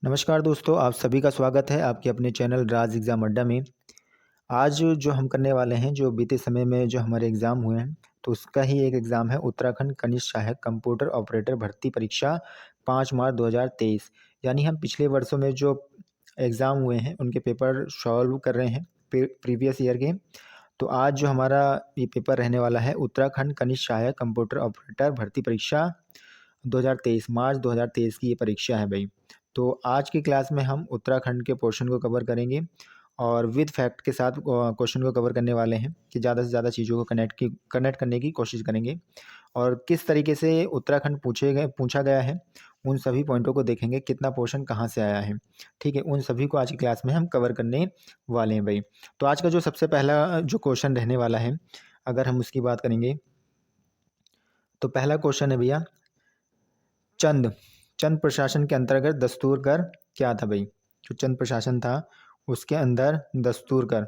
नमस्कार दोस्तों, आप सभी का स्वागत है आपके अपने चैनल राज एग्ज़ाम अड्डा में। आज जो हम करने वाले हैं, जो बीते समय में जो हमारे एग्ज़ाम हुए हैं, तो उसका ही एक एग्ज़ाम है उत्तराखंड कनिष्ठ सहायक कंप्यूटर ऑपरेटर भर्ती परीक्षा 5 मार्च 2023। यानी हम पिछले वर्षों में जो एग्ज़ाम हुए हैं, उनके पेपर सॉल्व कर रहे हैं प्रीवियस ईयर के। तो आज जो हमारा ये पेपर रहने वाला है उत्तराखंड कनिष्ठ सहायक कंप्यूटर ऑपरेटर भर्ती परीक्षा 2023 मार्च 2023 की ये परीक्षा है भाई। तो आज की क्लास में हम उत्तराखंड के पोर्शन को कवर करेंगे और विद फैक्ट के साथ क्वेश्चन को कवर करने वाले हैं कि ज़्यादा से ज़्यादा चीज़ों को कनेक्ट करने की कोशिश करेंगे और किस तरीके से उत्तराखंड पूछा गया है, उन सभी पॉइंटों को देखेंगे, कितना पोर्शन कहाँ से आया है। ठीक है, उन सभी को आज की क्लास में हम कवर करने वाले हैं भाई। तो आज का जो सबसे पहला जो क्वेश्चन रहने वाला है, अगर हम उसकी बात करेंगे, तो पहला क्वेश्चन है भैया, चंद चंद प्रशासन के अंतर्गत दस्तूर कर क्या था भाई। जो चंद प्रशासन था उसके अंदर दस्तूर कर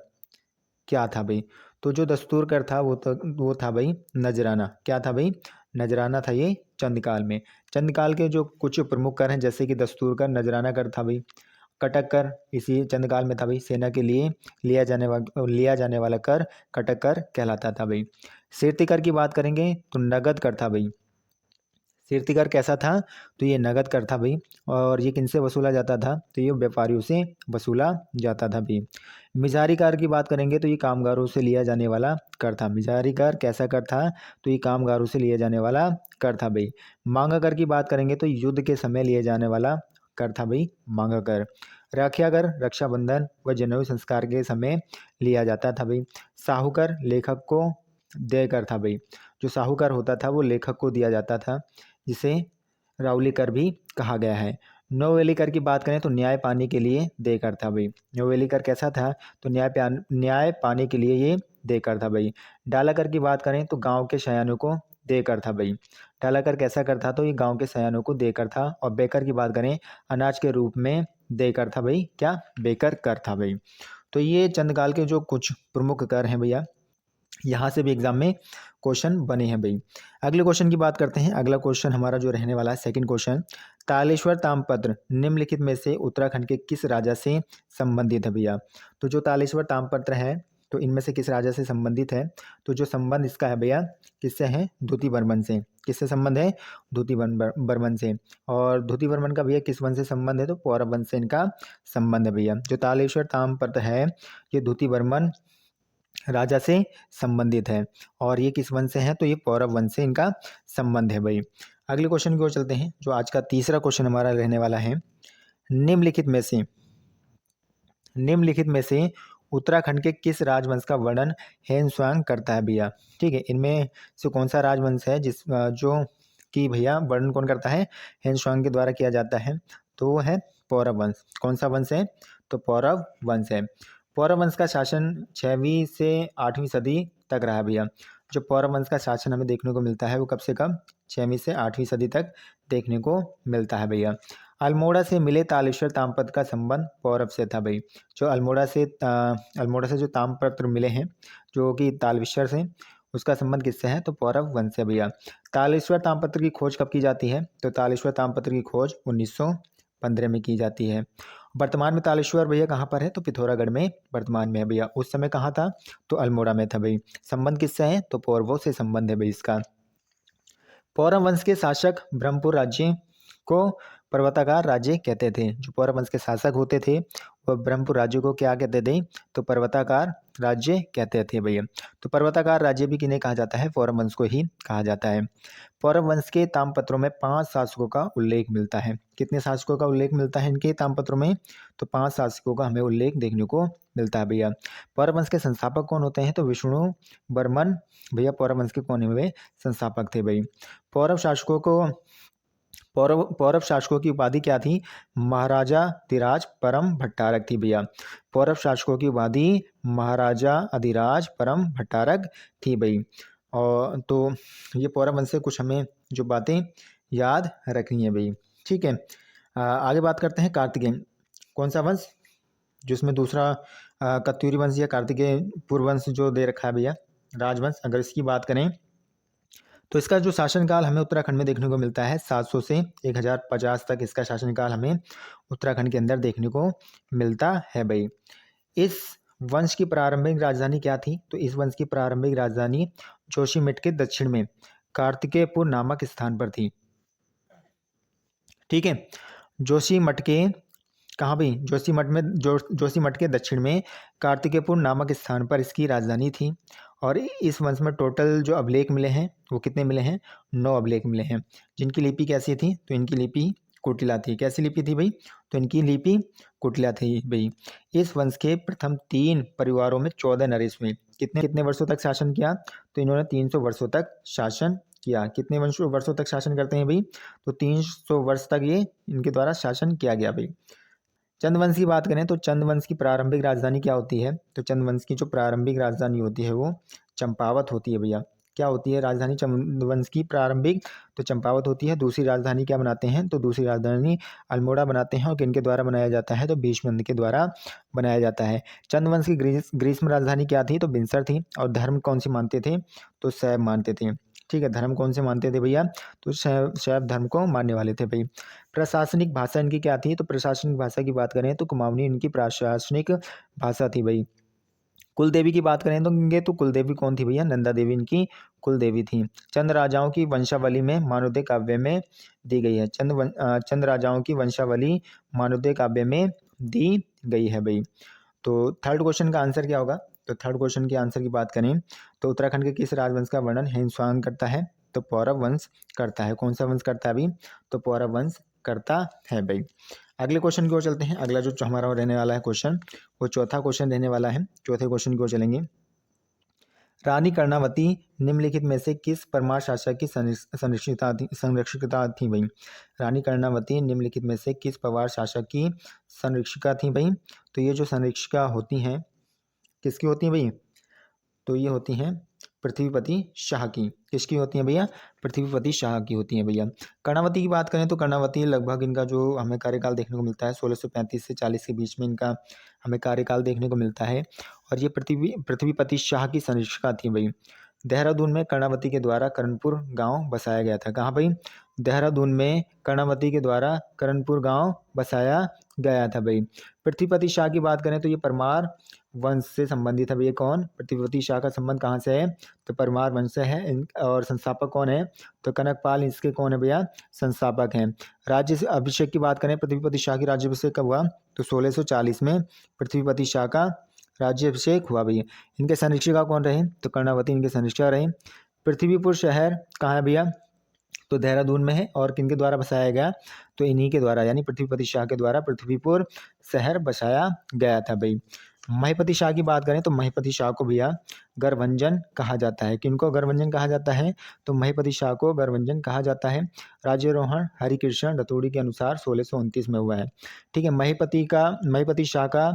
क्या था भाई। तो जो दस्तूर कर था वो था भाई नजराना। क्या था भाई? नजराना था ये चंदकाल में। चंदकाल के जो कुछ प्रमुख कर हैं, जैसे कि दस्तूर कर, नजराना कर था भाई। कटक कर इसी चंदकाल में था भाई। सेना के लिए लिया जाने वाला कर कटक कर कहलाता था भाई। शीर्ति कर की बात करेंगे तो नगद कर था भाई। कीर्ति कर कैसा था? तो ये नगद कर था भाई। और ये किनसे वसूला जाता था? तो ये व्यापारियों से वसूला जाता था भाई। मिजारी कर की बात करेंगे तो ये कामगारों से लिया जाने वाला कर था। मिजारी कर कैसा कर था? तो ये कामगारों से लिया जाने वाला कर था भाई। मांगा कर की बात करेंगे तो युद्ध के समय लिए जाने वाला कर था भाई, मांगा कर। राखिया कर रक्षाबंधन व जनेऊ संस्कार के समय लिया जाता था भाई। साहूकर लेखक को दे कर था भाई। जो साहूकार होता था वो लेखक को दिया जाता था, जिसे राउली कर भी कहा गया है। नोवेली कर की बात करें तो न्याय पाने के लिए देकर था भाई। नोवेली कर कैसा था? तो न्याय पाने के लिए ये देकर था भाई। डाला कर की बात करें तो गांव के शयानों को देकर था भाई। डाला कर कैसा कर था? तो ये गांव के शयानों को देकर था। और बेकर की बात करें, अनाज के रूप में देकर था भाई। क्या? बेकर कर था भाई। तो ये चंदकाल के जो कुछ प्रमुख कर हैं भैया, यहाँ से भी एग्जाम में क्वेश्चन बने हैं भाई। अगले क्वेश्चन की बात करते हैं। अगला क्वेश्चन हमारा जो रहने वाला है, सेकंड क्वेश्चन, तालेश्वर ताम्रपत्र निम्नलिखित में से उत्तराखंड के किस राजा से संबंधित है भैया। तो जो तालेश्वर ताम्रपत्र है, तो इनमें से किस राजा से संबंधित है? तो जो संबंध इसका है भैया, किससे है? द्युति बर्मन से। किससे संबंध है? बर्मन से। और द्युति बर्मन का भैया किस वंश से संबंध है? तो पौरव वंश से इनका संबंध है भैया। जो तालेश्वर ताम्रपत्र है, ये द्युति बर्मन राजा से संबंधित है। और ये किस वंश से है? तो ये पौरव वंश से इनका संबंध है भाई। अगले क्वेश्चन की ओर चलते हैं, जो आज का तीसरा क्वेश्चन हमारा रहने वाला है। निम्नलिखित में से निम्नलिखित में से उत्तराखंड के किस राजवंश का वर्णन हेनस्वांग करता है भैया। ठीक है, इनमें से कौन सा राजवंश है जो कि भैया वर्णन कौन करता है? हेनस्वांग के द्वारा किया जाता है। तो वो है पौरव वंश। कौन सा वंश है? तो पौरव वंश है। पौरव वंश का शासन 6वीं से 8वीं सदी तक रहा भैया। जो पौरव वंश का शासन हमें देखने को मिलता है, वो कब से कब? 6वीं से 8वीं सदी तक देखने को मिलता है भैया। अल्मोड़ा से मिले तालेश्वर ताम्रपत्र का संबंध पौरव से था भाई। जो अल्मोड़ा से जो ताम्रपत्र मिले हैं, जो कि तालवेश्वर से, उसका संबंध किससे है? तो पौरव वंश से भैया। तालेश्वर ताम्रपत्र की खोज कब की जाती है? तो तालेश्वर ताम्रपत्र की खोज 1915 में की जाती है। वर्तमान में तालेश्वर भैया कहाँ पर है? तो पिथौरागढ़ में वर्तमान में है भैया। उस समय कहाँ था? तो अल्मोड़ा में था भाई। संबंध किससे है? तो पौरवों से संबंध है भाई इसका। पौरव वंश के शासक ब्रह्मपुर राज्य को पर्वताकार राज्य कहते थे। जो पौरव वंश के शासक होते थे, वह ब्रह्मपुर राज्य को क्या कहते थे? तो पर्वताकार राज्य कहते थे भैया। तो पर्वताकार राज्य भी किन्हें कहा जाता है? पौरव वंश को ही कहा जाता है। पौरव वंश के ताम्रपत्रों में 5 शासकों का उल्लेख मिलता है। कितने शासकों का उल्लेख मिलता है इनके ताम्रपत्रों में? तो 5 शासकों का हमें उल्लेख देखने को मिलता है भैया। पौरव वंश के संस्थापक कौन होते हैं? तो विष्णु बर्मन भैया पौरव वंश के कौन हुए? संस्थापक थे भाई। पौरव शासकों को पौरव शासकों की उपाधि क्या थी? महाराजा अधिराज परम भट्टारक थी भैया। पौरव शासकों की उपाधि महाराजा अधिराज परम भट्टारक थी भाई। और तो ये पौरव वंश से कुछ हमें जो बातें याद रखनी है भाई। ठीक है, आगे बात करते हैं कार्तिकेय। कौन सा वंश? जिसमें दूसरा कत्यूरी वंश या कार्तिकेय पूर्व वंश जो दे रखा है भैया, राजवंश। अगर इसकी बात करें तो इसका जो शासनकाल हमें उत्तराखंड में देखने को मिलता है 700 से 1050 तक इसका शासनकाल हमें उत्तराखंड के अंदर देखने को मिलता है भाई। इस वंश की प्रारंभिक राजधानी क्या थी? तो इस वंश की प्रारंभिक राजधानी जोशीमठ के दक्षिण में कार्तिकेयपुर नामक स्थान पर थी। ठीक है, जोशीमठ के कहाँ भाई? जोशीमठ के दक्षिण में कार्तिकेयपुर नामक स्थान पर इसकी राजधानी थी। और इस वंश में टोटल जो अभिलेख मिले हैं वो कितने मिले हैं? 9 अभिलेख मिले हैं, जिनकी लिपि कैसी थी? तो इनकी लिपि कुटिला थी। कैसी लिपि थी भाई? तो इनकी लिपि कुटिला थी भाई। इस वंश के प्रथम 3 परिवारों में 14 नरेश में कितने कितने वर्षों तक शासन किया? तो इन्होंने 300 वर्षों तक शासन किया। कितने वर्षों तक शासन करते हैं भाई? तो 300 वर्ष तक ये इनके द्वारा शासन किया गया भाई। चंदवंश की बात करें तो चंदवंश की प्रारंभिक राजधानी क्या होती है? तो चंदवंश की जो प्रारंभिक राजधानी होती है वो चंपावत होती है भैया। क्या होती है राजधानी चंदवंश की प्रारंभिक? तो चंपावत होती है। दूसरी राजधानी क्या बनाते हैं? तो दूसरी राजधानी अल्मोड़ा बनाते हैं। और किनके द्वारा बनाया जाता है? तो भीष्मनंद के द्वारा बनाया जाता है। चंदवंश की ग्रीष्म राजधानी क्या थी? तो बिनसर थी। और धर्म कौन सी मानते थे? तो शैव मानते थे। ठीक है, धर्म कौन से मानते थे भैया? तो शैव धर्म को मानने वाले थे भाई। प्रशासनिक भाषा इनकी क्या थी? तो प्रशासनिक भाषा की बात करें तो कुमाऊनी इनकी प्रशासनिक भाषा थी भाई। कुल देवी की बात करें तो कुल देवी कौन थी भैया? नंदा देवी इनकी कुल देवी थी। चंद राजाओं की वंशावली में मानवोदय काव्य में दी गई है। चंद राजाओं की वंशावली मानवोदय काव्य में दी गई है भाई। तो थर्ड क्वेश्चन का आंसर क्या होगा? तो थर्ड क्वेश्चन के आंसर की बात करें तो उत्तराखंड के किस राजवंश का वर्णन हिंसवांग करता है? तो पौरव वंश करता है। कौन सा वंश करता है अभी? तो पौरव वंश करता है भाई। अगले क्वेश्चन की ओर चलते हैं। अगला जो हमारा रहने वाला है क्वेश्चन वो चौथा क्वेश्चन रहने वाला है। चौथे क्वेश्चन की ओर चलेंगे। रानी कर्णावती निम्नलिखित में से किस परमार शासक की संरक्षिता थी भाई? रानी कर्णावती निम्नलिखित में से किस परमार शासक की संरक्षिका थी भाई? तो ये जो संरक्षिका होती हैं किसकी होती हैं भाई? तो ये होती हैं पृथ्वीपति शाह की। किसकी होती हैं भैया? पृथ्वीपति शाह की होती हैं भैया। कर्णावती की बात करें तो कर्णावती लगभग इनका जो हमें कार्यकाल देखने को मिलता है 1635 से 40 के बीच में इनका हमें कार्यकाल देखने को मिलता है। और ये पृथ्वीपति शाह की संरक्षिका थी भाई। देहरादून में कर्णावती के द्वारा करणपुर गांव बसाया गया था। कहाँ भाई? देहरादून में कर्णावती के द्वारा करणपुर गांव बसाया गया था भाई। पृथ्वीपति शाह की बात करें तो ये परमार वंश से संबंधित है भैया। कौन? पृथ्वीपति शाह का संबंध कहाँ से है? तो परमार वंश से है। और संस्थापक कौन है? तो कनकपाल इसके कौन है भैया? संस्थापक हैं। राज्य से अभिषेक की बात करें पृथ्वीपति शाह की राज्याभिषेक कब हुआ? तो 1640 में पृथ्वीपति शाह का राज्याभिषेक हुआ भैया। इनके संरक्षिका कौन रहे? तो कर्णावती इनके संरक्षिका रहे। पृथ्वीपुर शहर कहाँ है भैया? तो देहरादून में है। और किनके द्वारा बसाया गया? तो इन्हीं के द्वारा यानी पृथ्वीपति शाह के द्वारा पृथ्वीपुर शहर बसाया गया था भाई। महीपति शाह की बात करें तो महीपति शाह को भैया गढ़वंजन कहा जाता है। किनको गढ़वंजन कहा जाता है? तो महीपति शाह को गढ़वंजन कहा जाता है। राज्यारोहण हरिकृष्ण रतौड़ी के अनुसार 1629 में हुआ है। ठीक है, महीपति शाह का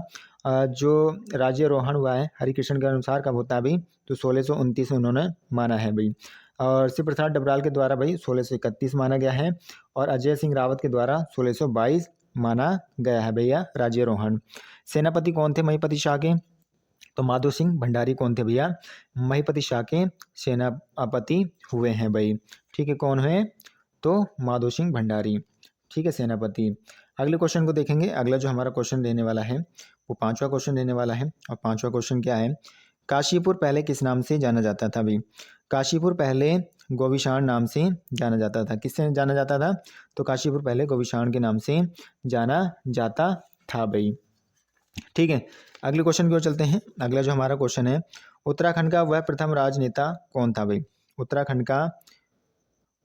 जो राज्यारोहण हुआ है हरिकृष्ण के अनुसार कब होता है भाई? तो 1629 में उन्होंने माना है भाई। और शिव प्रसाद डबराल के द्वारा भाई 1631 माना गया है। और अजय सिंह रावत के द्वारा 1622 माना गया है भैया राज्यारोहण। सेनापति कौन थे महीपति शाह के? तो माधो सिंह भंडारी कौन थे भैया? महीपति शाह के सेनापति हुए हैं भाई। ठीक है, कौन हुए? तो माधो सिंह भंडारी। ठीक है, सेनापति। अगले क्वेश्चन को देखेंगे। अगला जो हमारा क्वेश्चन रहने वाला है वो पांचवा क्वेश्चन रहने वाला है। और पांचवा क्वेश्चन क्या है? काशीपुर पहले किस नाम से जाना जाता था भाई? काशीपुर पहले गोविशाण नाम से जाना जाता था। किससे जाना जाता था? तो काशीपुर पहले गोविशाण के नाम से जाना जाता था भाई। ठीक है, अगले क्वेश्चन की ओर चलते हैं। अगला जो हमारा क्वेश्चन है उत्तराखंड का वह प्रथम राजनेता कौन था भाई? उत्तराखंड का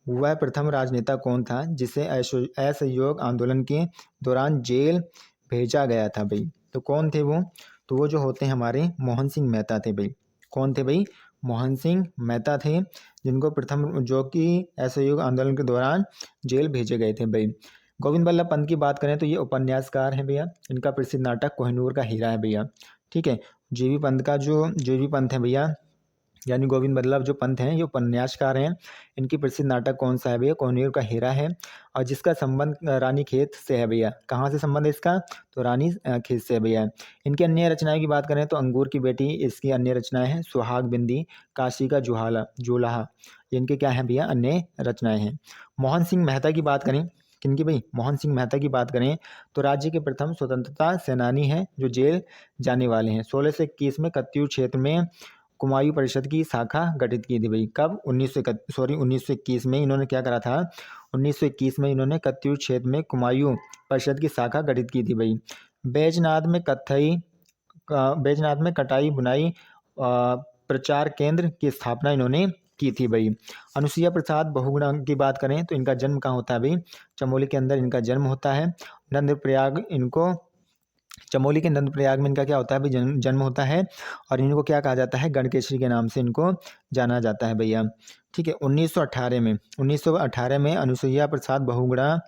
वह प्रथम राजनेता कौन था जिसे असहयोग आंदोलन के दौरान जेल भेजा गया था भाई? तो कौन थे वो? तो वो जो होते हैं हमारे मोहन सिंह मेहता थे भाई। कौन थे भाई? मोहन सिंह मेहता थे, जिनको प्रथम जो कि असहयोग आंदोलन के दौरान जेल भेजे गए थे भाई। गोविंद बल्लभ पंत की बात करें तो ये उपन्यासकार हैं भैया। इनका प्रसिद्ध नाटक कोहिनूर का हीरा है भैया। ठीक है, जीवी पंत है भैया यानी गोविंद बल्लभ जो पंत हैं ये उपन्यासकार हैं। इनकी प्रसिद्ध नाटक कौन सा है भैया? कोहिनूर का हीरा है। और जिसका संबंध रानी खेत से है भैया। कहाँ से संबंध है इसका? तो रानी खेत से है भैया। इनकी अन्य रचनाएं की बात करें तो अंगूर की बेटी इसकी अन्य रचनाएं हैं। सुहाग बिंदी, काशी का जुहाला जुलाहा, ये इनके क्या है भैया? अन्य रचनाएं हैं। मोहन सिंह मेहता की बात करें, किनकी भाई? मोहन सिंह मेहता की बात करें तो राज्य के प्रथम स्वतंत्रता सेनानी हैं जो जेल जाने वाले हैं। 1621 में कत्यूर क्षेत्र में कुमायूं परिषद की शाखा गठित की थी भाई। कब? 1921 में इन्होंने क्या करा था? 1921 में इन्होंने कत्यूर क्षेत्र में कुमायूं परिषद की शाखा गठित की थी भाई। बैजनाथ में कटाई बुनाई प्रचार केंद्र की स्थापना इन्होंने की थी भाई। अनुसुईया प्रसाद बहुगुणा की बात करें तो इनका जन्म कहाँ होता है भाई? चमोली के अंदर इनका जन्म होता है। नंदप्रयाग इनको चमोली के नंदप्रयाग में इनका क्या होता है भाई? जन्म होता है। और इनको क्या कहा जाता है? गणकेशरी के नाम से इनको जाना जाता है भैया। ठीक है। 1918 में अनुसुईया प्रसाद बहुगुणा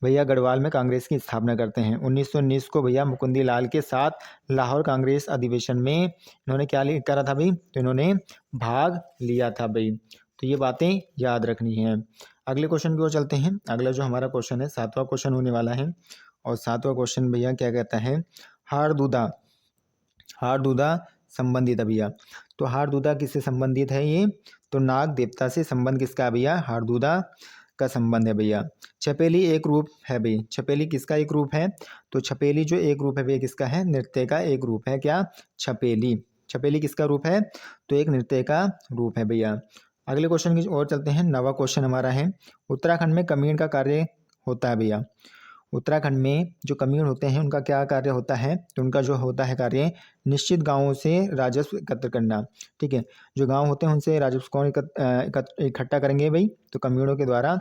भैया गढ़वाल में कांग्रेस की स्थापना करते हैं। 1919 को भैया मुकुंदी लाल के साथ लाहौर कांग्रेस अधिवेशन में इन्होंने क्या करा था भाई? तो इन्होंने भाग लिया था भाई। तो ये बातें याद रखनी है। अगले क्वेश्चन की ओर चलते हैं। अगला जो हमारा क्वेश्चन है 7वां क्वेश्चन होने वाला है। और 7वां क्वेश्चन भैया क्या कहता है? हारदूदा संबंधित है भैया। तो हारदूदा किससे संबंधित है ये? तो नाग देवता से संबंध किसका है भैया? हारदूदा का संबंध है भैया। छपेली एक रूप है भाई। छपेली किसका एक रूप है? तो छपेली जो एक रूप है भैया किसका है? नृत्य का एक रूप है। क्या? छपेली। छपेली किसका रूप है? तो एक नृत्य का रूप है भैया। अगले क्वेश्चन की ओर चलते हैं। 9वां क्वेश्चन हमारा है, उत्तराखंड में कमीण का कार्य होता है भैया। उत्तराखंड में जो कमीण होते हैं उनका क्या कार्य होता है? तो उनका जो होता है कार्य निश्चित गांवों से राजस्व एकत्र करना। ठीक है। जो गांव होते हैं उनसे राजस्व कौन इकट्ठा करेंगे भाई? तो कमीणों के द्वारा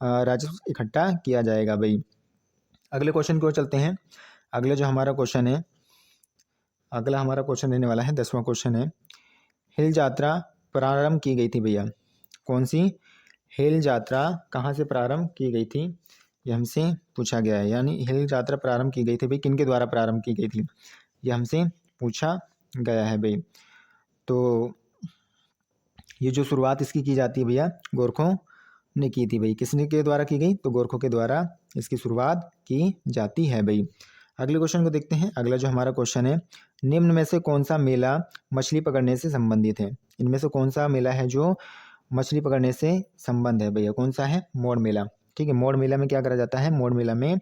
राजस्व इकट्ठा किया जाएगा भाई। अगले क्वेश्चन की ओर चलते हैं। अगला हमारा क्वेश्चन रहने वाला है 10वां क्वेश्चन है, हिल यात्रा प्रारंभ की गई थी भैया। कौन सी? हिल यात्रा कहाँ से प्रारंभ की गई थी? ये हमसे पूछा गया है। यानी हिल यात्रा प्रारंभ की गई थी भाई, किन के द्वारा प्रारंभ की गई थी? ये हमसे पूछा गया है भाई। तो ये जो शुरुआत इसकी की जाती है भैया गोरखों ने की थी भाई। किसने के द्वारा की गई? तो गोरखों के द्वारा इसकी शुरुआत की जाती है भाई। अगले क्वेश्चन को देखते हैं। अगला जो हमारा क्वेश्चन है, निम्न में से कौन सा मेला मछली पकड़ने से संबंधित है? इनमें से कौन सा मेला है जो मछली पकड़ने से संबंध है भैया? कौन सा है? मोड़ मेला। ठीक है। मोड़ मेला में क्या करा जाता है? मोड़ मेला में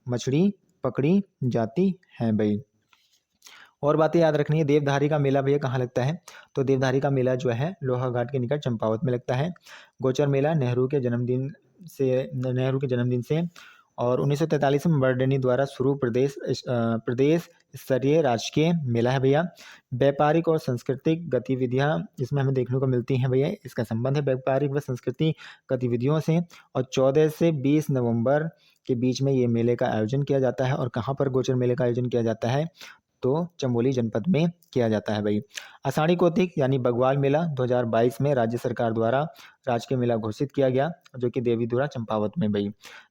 मछली पकड़ी जाती है भाई। और बातें याद रखनी है। देवधारी का मेला भैया कहाँ लगता है? तो देवधारी का मेला जो है लोहाघाट के निकट चंपावत में लगता है। गोचर मेला नेहरू के जन्मदिन से और 1943 में बर्डेनी द्वारा शुरू प्रदेश स्तरीय राजकीय मेला है भैया। व्यापारिक और सांस्कृतिक गतिविधियां इसमें हमें देखने को मिलती हैं भैया। इसका संबंध है व्यापारिक व सांस्कृतिक गतिविधियों से। और 14 से 20 नवंबर के बीच में ये मेले का आयोजन किया जाता है। और कहाँ पर गोचर मेले का आयोजन किया जाता है? तो चमोली जनपद में किया जाता है भाई। आषाढ़ी कोतिक यानी बग्वाल मेला 2022 में राज्य सरकार द्वारा राजकीय मेला घोषित किया गया, जो कि देवीधुरा चंपावत में भाई।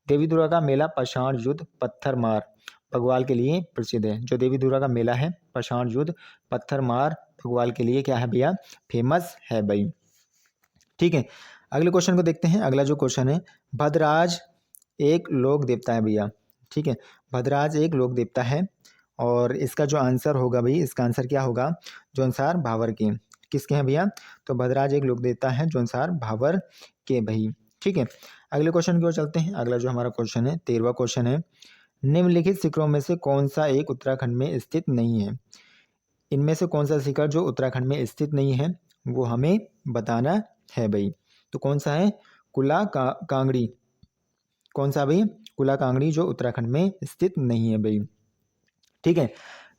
देवीधुरा का मेला पाषाण युद्ध पत्थर मार बग्वाल के लिए प्रसिद्ध है। जो देवीधुरा का मेला है पाषाण युद्ध पत्थर मार बग्वाल के लिए क्या है भैया? फेमस है भाई। ठीक है। अगले क्वेश्चन को देखते हैं। अगला जो क्वेश्चन है, भद्रराज एक लोक देवता है भैया। ठीक है। भद्रराज एक लोक देवता है। और इसका जो आंसर होगा भाई, इसका आंसर क्या होगा? जो अनुसार भावर के। किसके हैं भैया? तो भद्रराज एक लोक देवता है जो अनुसार भावर के भाई। ठीक है। अगले क्वेश्चन की ओर चलते हैं। अगला जो हमारा क्वेश्चन है 13वां क्वेश्चन है, निम्नलिखित शिखरों में से कौन सा एक उत्तराखंड में स्थित नहीं है? इनमें से कौन सा शिखर जो उत्तराखंड में स्थित नहीं है वो हमें बताना है भाई। तो कौन सा है? कांगड़ी। कौन सा भाई? कुला कांगड़ी जो उत्तराखंड में स्थित नहीं है भाई। ठीक है।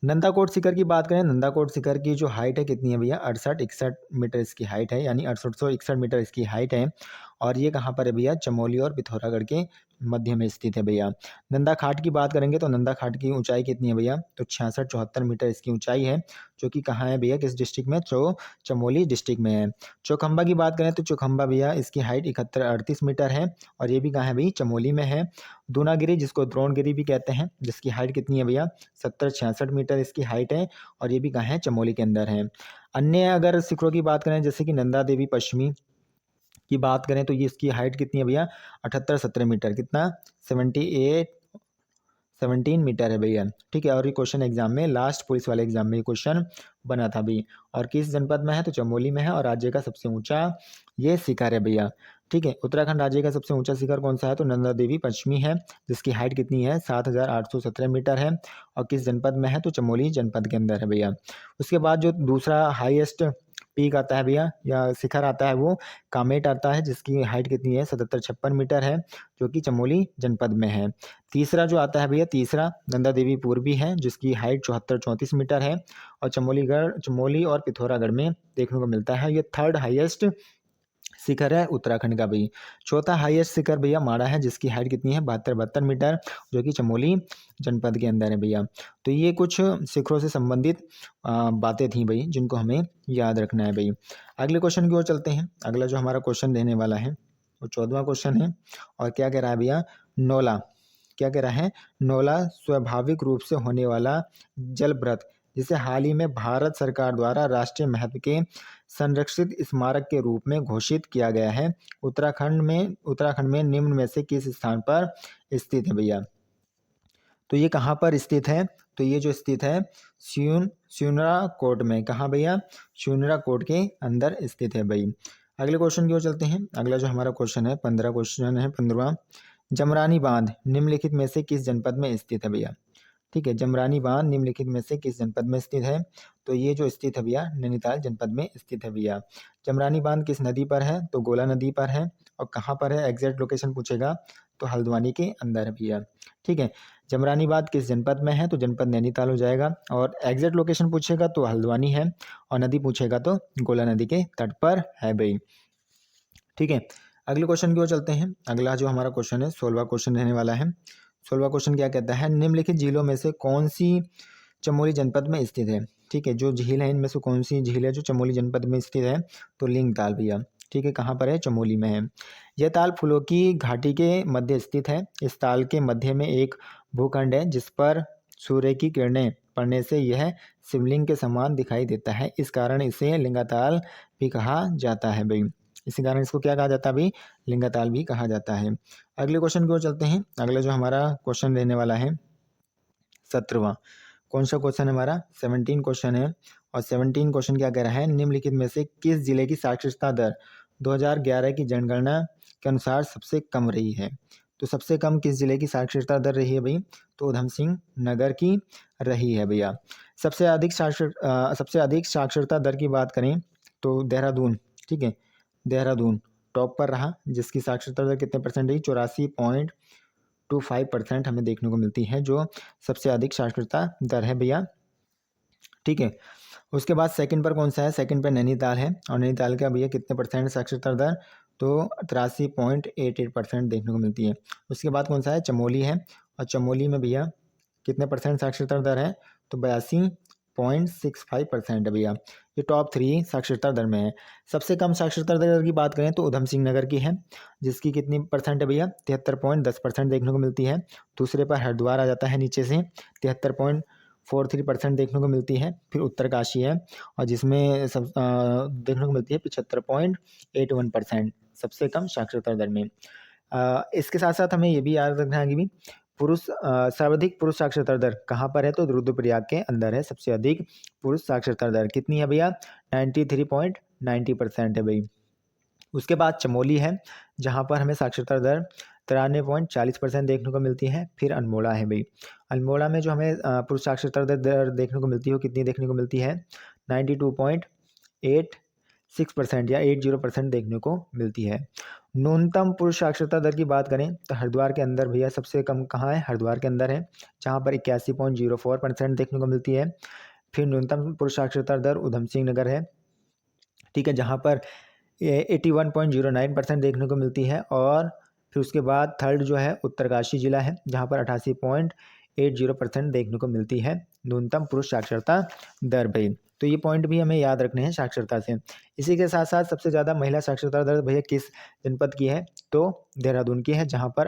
नंदाकोट शिखर की बात करें, नंदाकोट शिखर की जो हाइट है कितनी है भैया? 6861 मीटर इसकी हाइट है। यानी 6861 मीटर इसकी हाइट है। और ये कहाँ पर है भैया? चमोली और पिथौरागढ़ के मध्य में स्थित है भैया। नंदा खाट की बात करेंगे तो नंदा खाट की ऊंचाई कितनी है भैया? तो 6674 मीटर इसकी ऊंचाई है, जो कि कहाँ है भैया? किस डिस्ट्रिक्ट में? चमोली डिस्ट्रिक्ट में है। चौखंबा की बात करें तो चौखंबा भैया इसकी हाइट 7138 मीटर है। और ये भी कहाँ है भाई? चमोली में है। दूनागिरी जिसको द्रोणगिरी भी कहते हैं, जिसकी हाइट कितनी है भैया? 7066 मीटर इसकी हाइट है। और ये भी कहाँ है? चमोली के अंदर है। अन्य अगर शिखरों की बात करें जैसे कि नंदा देवी पश्चिमी की बात करें तो ये इसकी हाइट कितनी है भैया 78-17 मीटर, कितना 17 मीटर है भैया। ठीक है, और ये क्वेश्चन एग्जाम में लास्ट पुलिस वाले एग्जाम में ये क्वेश्चन बना था भैया। और किस जनपद में है तो चमोली में है, और राज्य का सबसे ऊंचा ये शिखर है भैया। ठीक है, उत्तराखंड राज्य का सबसे ऊंचा शिखर कौन सा है तो नंदा देवी पश्चिमी है, जिसकी हाइट कितनी है 7817 मीटर है, और किस जनपद में है तो चमोली जनपद के अंदर है भैया। उसके बाद जो दूसरा हाईएस्ट पीक आता है भैया या शिखर आता है वो कामेट आता है, जिसकी हाइट कितनी है 7756 मीटर है, जो कि चमोली जनपद में है। तीसरा जो आता है भैया, तीसरा नंदा देवी पूर्वी है, जिसकी हाइट 7434 मीटर है, और चमोली और पिथौरागढ़ में देखने को मिलता है। ये थर्ड हाईएस्ट शिखर है उत्तराखंड का भैया। चौथा हाईएस्ट शिखर भैया माड़ा है, जिसकी हाइट कितनी है 72 मीटर, जो कि चमोली जनपद के अंदर है भैया। तो ये कुछ शिखरों से संबंधित बातें थी भाई, जिनको हमें याद रखना है भाई। अगले क्वेश्चन की ओर चलते हैं। अगला जो हमारा क्वेश्चन रहने वाला है वो 14वां क्वेश्चन है, और क्या कह रहा है भैया, नौला क्या कह रहा है, नौला स्वाभाविक रूप से होने वाला जलव्रत, जिसे हाल ही में भारत सरकार द्वारा राष्ट्रीय महत्व के संरक्षित स्मारक के रूप में घोषित किया गया है, उत्तराखंड में निम्न में से किस स्थान पर स्थित है भैया। तो ये कहाँ पर स्थित है तो ये जो स्थित है स्यूनरा कोट में। कहाँ भैया, स्यूनरा कोट के अंदर स्थित है भाई। अगले क्वेश्चन की ओर चलते हैं। अगला जो हमारा क्वेश्चन है 15 क्वेश्चन है 15वां, जमरानी बांध निम्नलिखित में से किस जनपद में स्थित है भैया। ठीक है, जमरानी बांध निम्नलिखित में से किस जनपद में स्थित है तो ये जो स्थित है भैया नैनीताल जनपद में स्थित है भैया। जमरानी बांध किस नदी पर है तो गोला नदी पर है, और कहाँ पर है एग्जैक्ट लोकेशन पूछेगा तो हल्द्वानी के अंदर है भैया। ठीक है, जमरानी बांध किस जनपद में है तो जनपद नैनीताल हो जाएगा, और एग्जैक्ट लोकेशन पूछेगा तो हल्द्वानी है, और नदी पूछेगा तो गोला नदी के तट पर है भाई। ठीक है, अगले क्वेश्चन की ओर चलते हैं। अगला जो हमारा क्वेश्चन है 16वां क्वेश्चन रहने वाला है। 16वां क्वेश्चन क्या कहता है, निम्नलिखित झीलों में से कौन सी चमोली जनपद में स्थित है। ठीक है, जो झील है इनमें से कौन सी झील है जो चमोली जनपद में स्थित है तो लिंग ताल भैया। ठीक है, कहाँ पर है चमोली में है। यह ताल फूलों की घाटी के मध्य स्थित है। इस ताल के मध्य में एक भूखंड है, जिस पर सूर्य की किरणें पड़ने से यह शिवलिंग के समान दिखाई देता है, इस कारण इसे लिंगाताल भी कहा जाता है भाई। इसी कारण इसको क्या कहा जाता है भाई, लिंगाताल भी कहा जाता है। अगले क्वेश्चन की ओर चलते हैं। अगला जो हमारा क्वेश्चन रहने वाला है 17वां, कौन सा क्वेश्चन है हमारा 17 क्वेश्चन है, और 17 क्वेश्चन क्या कह रहा है, निम्नलिखित में से किस जिले की साक्षरता दर 2011 की जनगणना के अनुसार सबसे कम रही है। तो सबसे कम किस जिले की साक्षरता दर रही है भाई तो उधम सिंह नगर की रही है भैया। सबसे अधिक साक्षरता दर की बात करें तो देहरादून। ठीक है, देहरादून टॉप पर रहा, जिसकी साक्षरता दर कितने परसेंट रही 84.25% हमें देखने को मिलती है, जो सबसे अधिक साक्षरता दर है भैया। ठीक है, उसके बाद सेकंड पर कौन सा है, सेकंड पर नैनीताल है, और नैनीताल का भैया कितने परसेंट साक्षरता दर तो 83.88% देखने को मिलती है। उसके बाद कौन सा है चमोली है, और चमोली में भैया कितने परसेंट साक्षरता दर है तो 82.65% है भैया। ये टॉप 3 साक्षरता दर में है। सबसे कम साक्षरता दर की बात करें तो उधम सिंह नगर की है, जिसकी कितनी परसेंट है भैया 73.10% देखने को मिलती है। दूसरे पर हरिद्वार आ जाता है नीचे से 73.43% देखने को मिलती है। फिर उत्तरकाशी है, और जिसमें सब देखने को मिलती है 75.81% सबसे कम साक्षरता दर में। इसके साथ साथ हमें ये भी याद रखना है कि भी सर्वाधिक पुरुष साक्षरता दर कहाँ पर है तो रुद्रप्रयाग के अंदर है। सबसे अधिक पुरुष साक्षरता दर कितनी है भैया 93.90% है भाई। उसके बाद चमोली है, जहाँ पर हमें साक्षरता दर 93.40% देखने को मिलती है। फिर अल्मोड़ा है भाई, अल्मोड़ा में जो हमें पुरुष साक्षरता दर देखने को मिलती है कितनी देखने को मिलती है 92.86% या 80% देखने को मिलती है। न्यूनतम पुरुष साक्षरता दर की बात करें तो हरिद्वार के अंदर भैया सबसे कम कहाँ है, हरिद्वार के अंदर है, जहाँ पर 81.04% देखने को मिलती है। फिर न्यूनतम पुरुष साक्षरता दर उधम सिंह नगर है, ठीक है, जहाँ पर 81.09% देखने को मिलती है। और फिर उसके बाद थर्ड जो है उत्तरकाशी जिला है, जहाँ पर 88.80% देखने को मिलती है न्यूनतम पुरुष साक्षरता दर भाई। तो ये पॉइंट भी हमें याद रखने हैं साक्षरता से। इसी के साथ साथ सबसे ज़्यादा महिला साक्षरता दर भैया किस जनपद की है तो देहरादून की है, जहाँ पर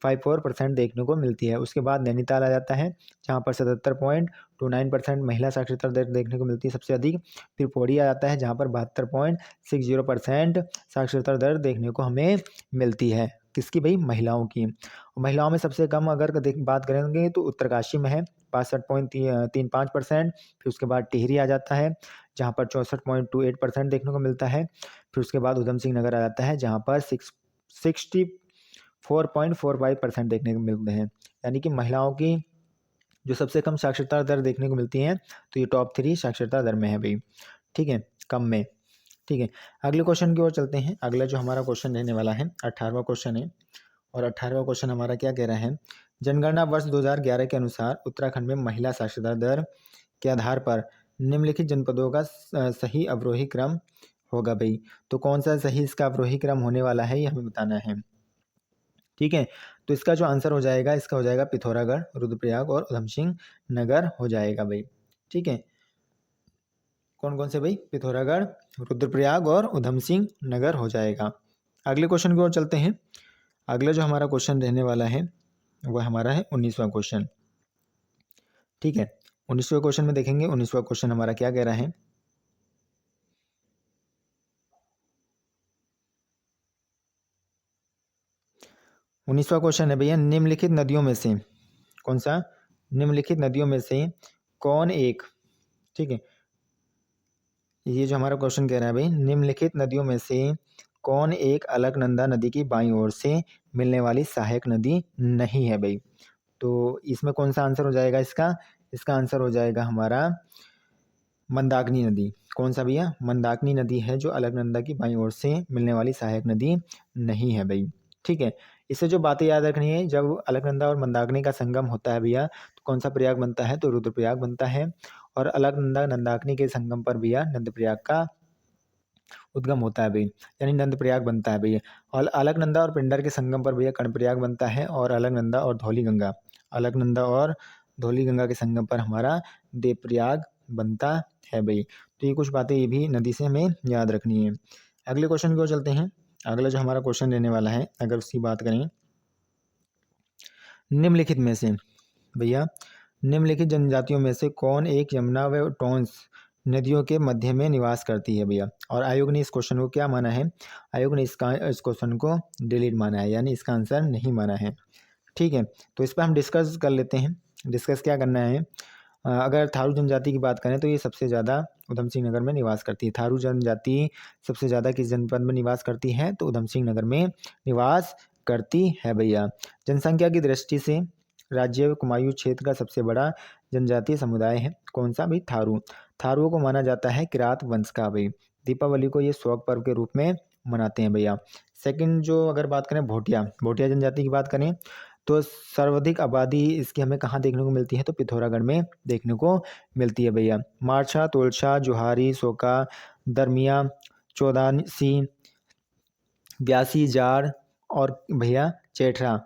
54% देखने को मिलती है। उसके बाद नैनीताल आ जाता है जहाँ पर 77.29% महिला साक्षरता दर देखने को मिलती है सबसे अधिक। फिर पौड़ी आ जाता है जहाँ पर 72.60% साक्षरता दर देखने को हमें मिलती है। किसकी भाई? महिलाओं की। महिलाओं में सबसे कम अगर बात करेंगे तो उत्तरकाशी में है 62.35%। फिर उसके बाद टिहरी आ जाता है जहाँ पर 64.28% देखने को मिलता है। फिर उसके बाद उधम सिंह नगर आ जाता है जहाँ पर 64.45% देखने को मिलते हैं। यानी कि महिलाओं की जो सबसे कम साक्षरता दर देखने को मिलती है, तो ये टॉप 3 साक्षरता दर में है भाई। ठीक है, कम में। ठीक है, अगले क्वेश्चन की ओर चलते हैं। अगला जो हमारा क्वेश्चन रहने वाला है 18वां क्वेश्चन है। और 18वां क्वेश्चन हमारा क्या कह रहा है? जनगणना वर्ष 2011 के अनुसार उत्तराखंड में महिला साक्षरता दर के आधार पर निम्नलिखित जनपदों का सही अवरोही क्रम होगा भाई। तो कौन सा सही इसका अवरोही क्रम होने वाला है, ये हमें बताना है। ठीक है, तो इसका जो आंसर हो जाएगा, इसका हो जाएगा पिथौरागढ़, रुद्रप्रयाग और उधम सिंह नगर हो जाएगा भाई। ठीक है, कौन कौन से भाई? पिथौरागढ़, रुद्रप्रयाग और उधम सिंह नगर हो जाएगा। अगले क्वेश्चन की ओर चलते हैं। अगला जो हमारा क्वेश्चन रहने वाला है वह हमारा है 19वां क्वेश्चन। ठीक है, 19वें क्वेश्चन में देखेंगे 19वां क्वेश्चन हमारा क्या कह रहा है। 19वां क्वेश्चन है भैया, निम्नलिखित नदियों में से कौन सा? निम्नलिखित नदियों में से कौन एक, ठीक है, ये जो हमारा क्वेश्चन कह रहा है भाई, निम्नलिखित नदियों में से कौन एक अलकनंदा नदी की बाईं ओर से मिलने वाली सहायक नदी नहीं है भाई। तो इसमें कौन सा आंसर हो जाएगा इसका? इसका आंसर हो जाएगा हमारा मंदाकिनी नदी। कौन सा भैया? मंदाकिनी नदी है जो अलकनंदा की बाईं ओर से मिलने वाली सहायक नदी नहीं है भाई। ठीक है, इससे जो बातें याद रखनी है, जब अलकनंदा और मंदाकिनी का संगम होता है भैया तो कौन सा प्रयाग बनता है? तो रुद्रप्रयाग बनता है। और अलकनंदा मंदाकिनी के संगम पर भैया नंदप्रयाग का उद्गम होता है भाई, यानी नंदप्रयाग बनता है भैया। और अलकनंदा और पिंडर के संगम पर भैया कर्णप्रयाग बनता है। और अलकनंदा और धौलीगंगा, अलकनंदा और धौलीगंगा के संगम पर हमारा देवप्रयाग बनता है भाई। तो ये कुछ बातें ये भी नदी से हमें याद रखनी है। अगले क्वेश्चन की ओर चलते हैं। अगला जो हमारा क्वेश्चन रहने वाला है, अगर उसकी बात करें, निम्नलिखित में से भैया, निम्नलिखित जनजातियों में से कौन एक यमुना व टोंस नदियों के मध्य में निवास करती है भैया। और आयोग ने इस क्वेश्चन को क्या माना है? आयोग ने इस क्वेश्चन को डिलीट माना है, यानी इसका आंसर नहीं माना है। ठीक है, तो इस पर हम डिस्कस कर लेते हैं। डिस्कस क्या करना है? अगर थारू जनजाति की बात करें तो ये सबसे ज़्यादा उधम सिंह नगर में निवास करती है। थारू जनजाति सबसे ज़्यादा किस जनपद में निवास करती है? तो उधम सिंह नगर में निवास करती है भैया। जनसंख्या की दृष्टि से राज्य कुमायूं क्षेत्र का सबसे बड़ा जनजातीय समुदाय है कौन सा भाई? थारू। थारुओं को माना जाता है किरात वंश का भाई। दीपावली को ये शौक पर्व के रूप में मनाते हैं भैया। सेकंड जो अगर बात करें भोटिया, भोटिया जनजाति की बात करें तो सर्वाधिक आबादी इसकी हमें कहाँ देखने को मिलती है? तो पिथौरागढ़ में देखने को मिलती है भैया। मारछा, तोलछा, जोहारी, सोका, दरमिया, चौदासी, ब्यासी, जाड़ और भैया चेठरा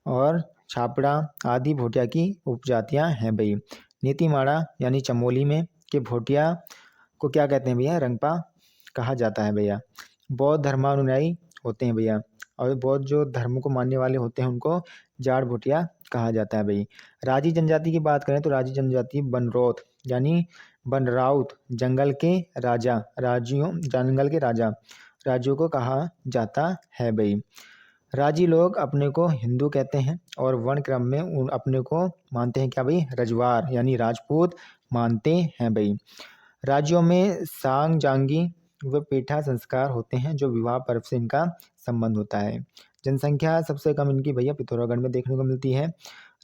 और छापड़ा आदि भोटिया की उपजातियां हैं भाई। नीतीमाड़ा यानी चमोली में के भोटिया को क्या कहते हैं भैया? रंगपा कहा जाता है भैया। बौद्ध धर्मानुयायी होते हैं भैया, और बौद्ध जो धर्म को मानने वाले होते हैं उनको जाड़ भोटिया कहा जाता है भाई। राजी जनजाति की बात करें तो राजी जनजाति बनरौत यानी बनराउत जंगल के राजा, राज्यों जंगल के राजा राज्यों को कहा जाता है भाई। राजी लोग अपने को हिंदू कहते हैं और वर्ण क्रम में अपने को मानते हैं क्या भाई? रजवार यानी राजपूत मानते हैं भाई। राज्यों में सांग, जांगी व पेठा संस्कार होते हैं जो विवाह पर्व से इनका संबंध होता है। जनसंख्या सबसे कम इनकी भैया पिथौरागढ़ में देखने को मिलती है।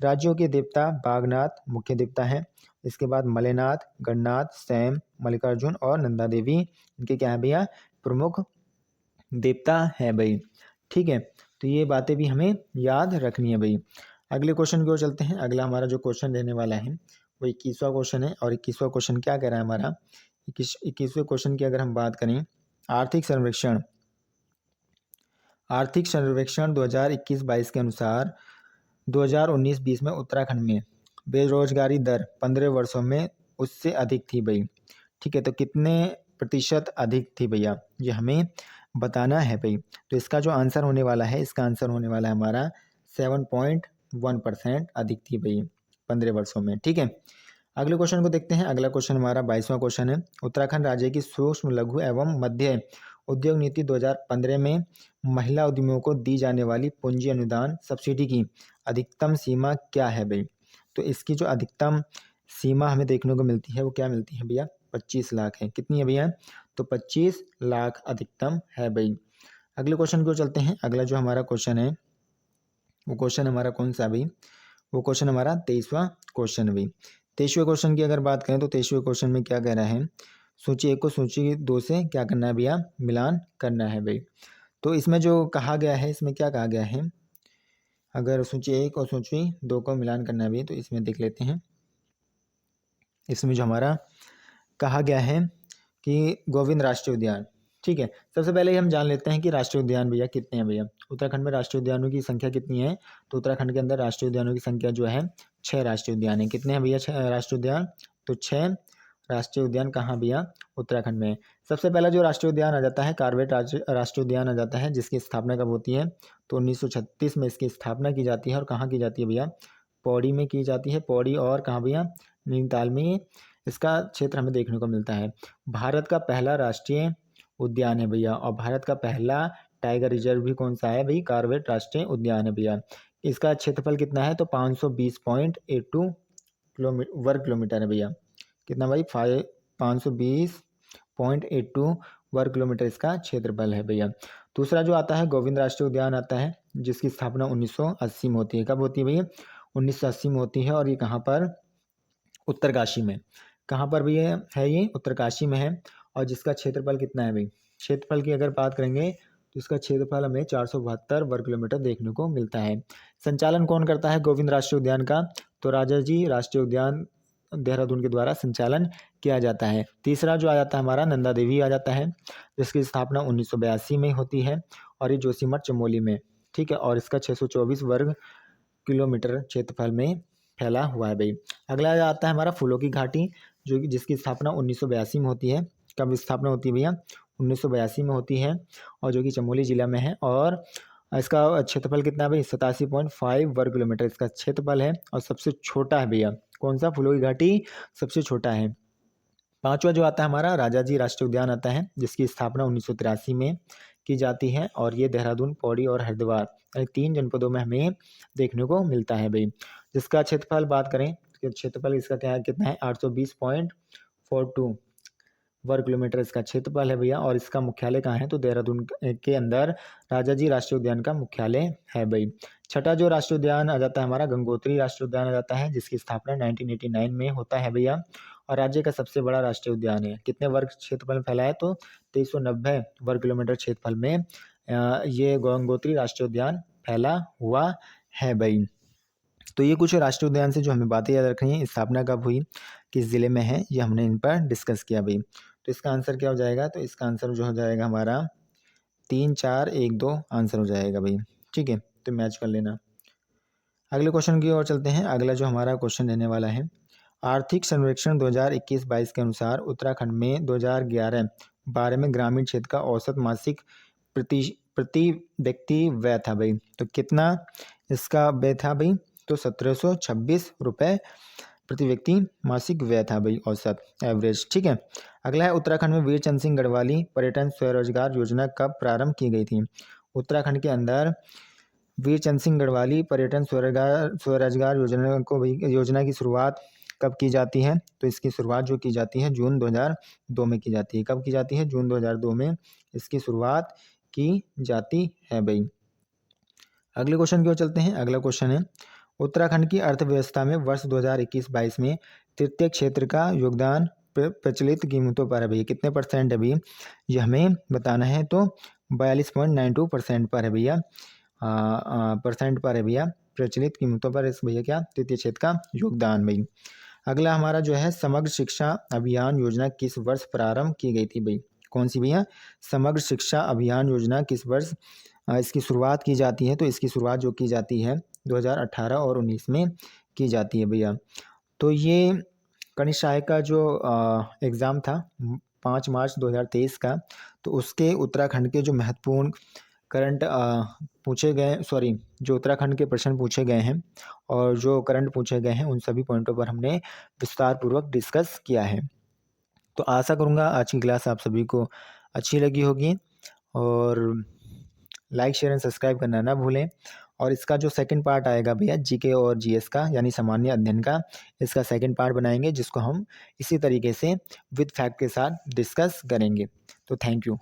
राज्यों के देवता बागनाथ मुख्य देवता है। इसके बाद मलेनाथ, गणनाथ, सैम, मल्लिकार्जुन और नंदा देवी इनके क्या है भैया? प्रमुख देवता है भाई। ठीक है, तो ये बातें भी हमें याद रखनी है भाई। अगले क्वेश्चन की ओर चलते हैं। अगला हमारा जो क्वेश्चन रहने वाला है वो 21वां क्वेश्चन है। और 21वां क्वेश्चन क्या कह रहा है हमारा? 21वें क्वेश्चन की अगर हम बात करें, आर्थिक सर्वेक्षण 2021-22 के अनुसार 2019-20 में उत्तराखंड में बेरोजगारी दर 15 वर्षों में उससे अधिक थी भाई। ठीक है, तो कितने प्रतिशत अधिक थी भैया? ये हमें बताना है भाई। तो इसका जो आंसर होने वाला है, इसका आंसर होने वाला है हमारा 7.1% अधिक थी भाई 15 वर्षों में। ठीक है, अगले क्वेश्चन को देखते हैं। अगला क्वेश्चन हमारा 22वां क्वेश्चन है। उत्तराखंड राज्य की सूक्ष्म लघु एवं मध्य उद्योग नीति 2015 में महिला उद्यमियों को दी जाने वाली पूंजी अनुदान सब्सिडी की अधिकतम सीमा क्या है भाई? तो इसकी जो अधिकतम सीमा हमें देखने को मिलती है वो क्या मिलती है भैया? 25 लाख है। कितनी है भैया? तो 25 लाख अधिकतम है भाई। अगले क्वेश्चन को चलते हैं। अगला जो हमारा क्वेश्चन है वो क्वेश्चन हमारा कौन सा भाई? वो क्वेश्चन हमारा 23वां क्वेश्चन है भाई। 23वें क्वेश्चन की अगर बात करें तो 23वें क्वेश्चन में क्या कह रहा है? सूची 1 को सूची 2 से क्या करना है भैया? मिलान करना है भाई। तो इसमें जो कहा गया है, इसमें क्या कहा गया है? अगर सूची 1 और सूची 2 को मिलान करना है भैया, तो इसमें देख लेते हैं। इसमें जो हमारा कहा गया है कि गोविंद राष्ट्रीय उद्यान, ठीक है। सबसे पहले हम जान लेते हैं कि राष्ट्रीय उद्यान भैया कितने हैं भैया। उत्तराखंड में राष्ट्रीय उद्यानों की संख्या कितनी है? तो उत्तराखंड के अंदर राष्ट्रीय उद्यानों की संख्या जो है 6 राष्ट्रीय उद्यान है। कितने हैं भैया 6 राष्ट्रीय उद्यान? तो 6 राष्ट्रीय उद्यान कहाँ भैया? उत्तराखंड में। सबसे पहला जो राष्ट्रीय उद्यान आ जाता है कार्बेट राष्ट्रीय उद्यान आ जाता है, जिसकी स्थापना कब होती है? तो 1936 में इसकी स्थापना की जाती है। और कहाँ की जाती है भैया? पौड़ी में की जाती है। पौड़ी और कहाँ भैया? नैनीताल में इसका क्षेत्र हमें देखने को मिलता है। भारत का पहला राष्ट्रीय उद्यान है भैया। और भारत का पहला टाइगर रिजर्व भी कौन सा है भाई? कार्बेट राष्ट्रीय उद्यान है भैया। इसका क्षेत्रफल कितना है? तो 520.82 वर्ग किलोमीटर है भैया। कितना भाई? 520.82 वर्ग किलोमीटर इसका क्षेत्रफल है भैया। दूसरा जो आता है गोविंद राष्ट्रीय उद्यान आता है, जिसकी स्थापना 1980 में होती है। कब होती है भैया? 1980 में होती है। और ये कहाँ पर? उत्तरकाशी में। कहाँ पर भी है ये? उत्तरकाशी में है। और जिसका क्षेत्रफल कितना है भाई? क्षेत्रफल की अगर बात करेंगे तो इसका क्षेत्रफल हमें 472 वर्ग किलोमीटर देखने को मिलता है। संचालन कौन करता है गोविंद राष्ट्रीय उद्यान का? तो राजाजी राष्ट्रीय उद्यान देहरादून के द्वारा संचालन किया जाता है। तीसरा जो आ जाता है हमारा नंदा देवी आ जाता है, जिसकी स्थापना 1982 में होती है। और ये जोशीमठ चमोली में, ठीक है। और इसका 624 वर्ग किलोमीटर क्षेत्रफल में फैला हुआ है भाई। अगला आता है हमारा फूलों की घाटी, जो कि जिसकी स्थापना 1982 में होती है। कब स्थापना होती है भैया? 1982 में होती है। और जो कि चमोली जिला में है। और इसका क्षेत्रफल कितना है भाई? 87.5 वर्ग किलोमीटर इसका क्षेत्रफल है। और सबसे छोटा है भैया। कौन सा? फूलों की घाटी सबसे छोटा है। पांचवा जो आता है हमारा राजाजी राष्ट्रीय उद्यान आता है, जिसकी स्थापना 1983 में की जाती है। और ये देहरादून, पौड़ी और हरिद्वार यानी 3 जनपदों में हमें देखने को मिलता है भाई। जिसका क्षेत्रफल बात करें तो क्षेत्रफल इसका क्या है? कितना है? 820.42 वर्ग किलोमीटर इसका क्षेत्रफल है भैया। और इसका मुख्यालय कहाँ है? तो देहरादून के अंदर राजाजी राष्ट्रीय उद्यान का मुख्यालय है भाई। छठा जो राष्ट्रीय उद्यान आ जाता है हमारा गंगोत्री राष्ट्रीय उद्यान आ जाता है, जिसकी स्थापना 1989 में होता है भैया। और राज्य का सबसे बड़ा राष्ट्रीय उद्यान है। कितने वर्ग क्षेत्रफल में फैला है? तो 2390 वर्ग किलोमीटर क्षेत्रफल में ये गंगोत्री राष्ट्रीय उद्यान फैला हुआ है भाई। तो ये कुछ राष्ट्रीय उद्यान से जो हमें बातें याद रखनी है। स्थापना कब हुई, किस जिले में है, ये हमने इन पर डिस्कस किया भाई। तो इसका आंसर क्या हो जाएगा? तो इसका आंसर जो हो जाएगा हमारा 3, 4, 1, 2 आंसर हो जाएगा भाई। ठीक है, तो मैच कर लेना। अगले क्वेश्चन की ओर चलते हैं। अगला जो हमारा क्वेश्चन रहने वाला है, आर्थिक सर्वेक्षण 2021-22 के अनुसार उत्तराखंड में 2011-12 में ग्रामीण क्षेत्र का औसत मासिक प्रति प्रति व्यक्ति व्यय था भाई। तो कितना इसका व्यय था भाई? तो 1726 रुपये प्रति व्यक्ति मासिक व्यय था भाई, औसत एवरेज। ठीक है। अगला है उत्तराखंड में वीरचंद सिंह गढ़वाली पर्यटन स्वरोजगार योजना कब प्रारंभ की गई थी? उत्तराखंड के अंदर वीरचंद सिंह गढ़वाली पर्यटन स्वरोजगार योजना की शुरुआत कब की जाती है? तो इसकी शुरुआत जो की जाती है जून 2002 में की जाती है। कब की जाती है? जून 2002 में इसकी शुरुआत की जाती है भाई। अगले क्वेश्चन की ओर चलते हैं। अगला क्वेश्चन है उत्तराखंड की अर्थव्यवस्था में वर्ष 2021-22 में तृतीय क्षेत्र का योगदान प्रचलित कीमतों पर है भैया। कितने परसेंट है भैया? ये हमें बताना है। तो 42.92% पर है भैया। परसेंट पर है भैया प्रचलित कीमतों पर इस भैया क्या तृतीय क्षेत्र का योगदान भाई। अगला हमारा जो है समग्र शिक्षा अभियान योजना किस वर्ष प्रारंभ की गई थी भाई? कौन सी भैया? समग्र शिक्षा अभियान योजना किस वर्ष इसकी शुरुआत की जाती है? तो इसकी शुरुआत जो की जाती है 2018 और 19 में की जाती है भैया। तो ये कनिष्ठ सहायक का जो एग्ज़ाम था 5 मार्च 2023 का, तो उसके उत्तराखंड के जो महत्वपूर्ण करंट पूछे गए सॉरी जो उत्तराखंड के प्रश्न पूछे गए हैं और जो करंट पूछे गए हैं उन सभी पॉइंटों पर हमने विस्तार पूर्वक डिस्कस किया है। तो आशा करूँगा आज की क्लास आप सभी को अच्छी लगी होगी और लाइक शेयर एंड सब्सक्राइब करना ना भूलें। और इसका जो सेकंड पार्ट आएगा भैया जीके और जीएस का यानी सामान्य अध्ययन का, इसका सेकंड पार्ट बनाएंगे जिसको हम इसी तरीके से विद फैक्ट के साथ डिस्कस करेंगे। तो थैंक यू।